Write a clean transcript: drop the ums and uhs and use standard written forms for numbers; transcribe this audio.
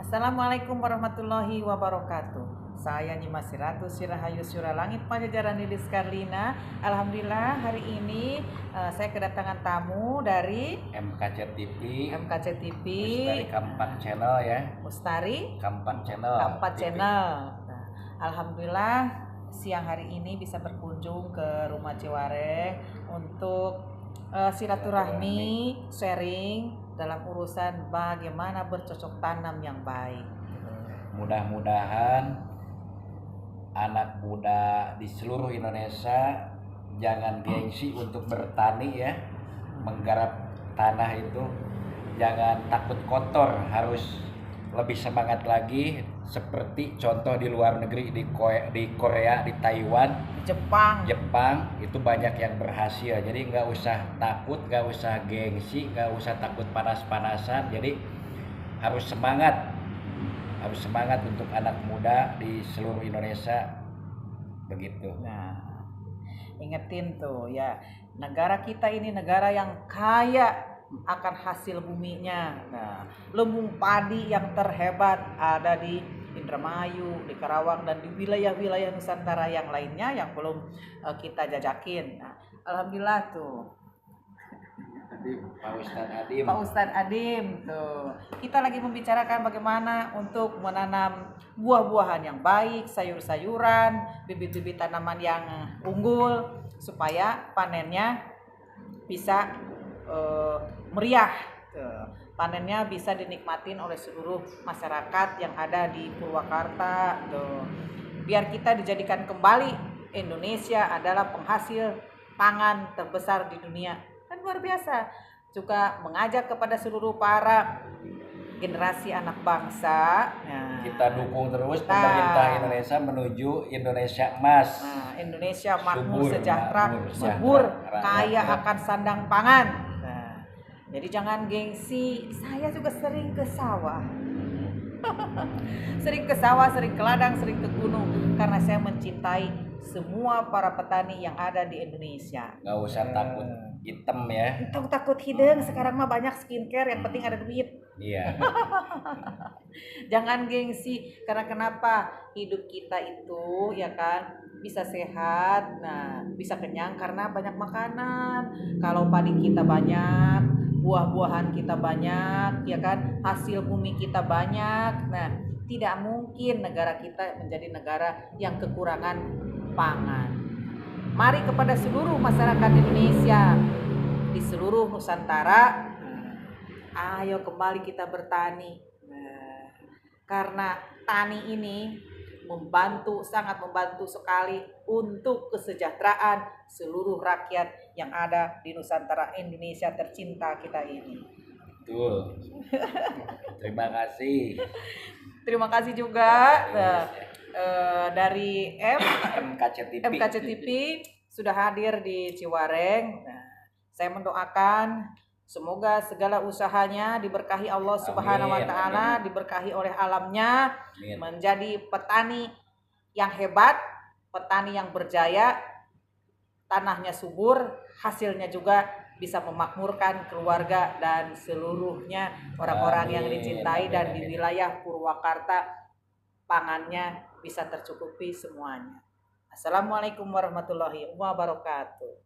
Assalamualaikum warahmatullahi wabarakatuh. Saya Nyimas Siratu Sirahayu Syura Langit Pajajaran Lilis Karlina. Alhamdulillah hari ini saya kedatangan tamu dari MKC TV. Mustari Kampak Channel ya. Mustari Kampak Channel. Kampak Channel. Nah, Alhamdulillah siang hari ini bisa berkunjung ke rumah Ciwareng untuk silaturahmi, sharing dalam urusan bagaimana bercocok tanam yang baik. Mudah-mudahan anak muda di seluruh Indonesia jangan gengsi untuk bertani ya, menggarap tanah itu jangan takut kotor, harus lebih semangat lagi seperti contoh di luar negeri, di Korea, di Taiwan, Jepang itu banyak yang berhasil. Jadi nggak usah takut, nggak usah gengsi, nggak usah takut panas-panasan. Jadi harus semangat untuk anak muda di seluruh Indonesia begitu. Nah, ingetin tuh ya, negara kita ini negara yang kaya akan hasil buminya. Nah, lumbung padi yang terhebat ada di Indramayu, di Karawang, dan di wilayah-wilayah Nusantara yang lainnya yang belum kita jajakin. Nah, alhamdulillah tuh Pak Ustadz Adim tuh. Kita lagi membicarakan bagaimana untuk menanam buah-buahan yang baik, sayur-sayuran, bibit-bibit tanaman yang unggul supaya panennya bisa meriah. Panennya bisa dinikmatin oleh seluruh masyarakat yang ada di Purwakarta. Biar kita dijadikan kembali Indonesia adalah penghasil pangan terbesar di dunia. Kan luar biasa. Juga mengajak kepada seluruh para generasi anak bangsa. Nah, kita dukung terus pemerintah Indonesia menuju Indonesia emas. Nah, Indonesia makmur, sejahtera, subur, kaya akan sandang pangan. Jadi jangan gengsi. Saya juga sering ke sawah. Sering ke sawah, sering ke ladang, sering ke gunung. Karena saya mencintai semua para petani yang ada di Indonesia. Gak usah takut hitam ya. Entong takut hidung. Sekarang mah banyak skincare, yang penting ada duit. Iya. Jangan gengsi. Karena kenapa? Hidup kita itu ya kan bisa sehat, nah bisa kenyang karena banyak makanan. Kalau padi kita banyak, buah-buahan kita banyak, ya kan, hasil bumi kita banyak. Nah, tidak mungkin negara kita menjadi negara yang kekurangan pangan. Mari kepada seluruh masyarakat Indonesia di seluruh Nusantara, ayo kembali kita bertani. Nah, karena tani ini sangat membantu sekali untuk kesejahteraan seluruh rakyat yang ada di Nusantara Indonesia tercinta kita ini. Betul. Terima kasih. Terima kasih juga dari MKC TV sudah hadir di Ciwareng. Nah, saya mendoakan semoga segala usahanya diberkahi Allah Subhanahu wa Ta'ala, diberkahi oleh alamnya, menjadi petani yang hebat, petani yang berjaya, tanahnya subur, hasilnya juga bisa memakmurkan keluarga dan seluruhnya orang-orang yang dicintai, dan di wilayah Purwakarta pangannya bisa tercukupi semuanya. Assalamualaikum warahmatullahi wabarakatuh.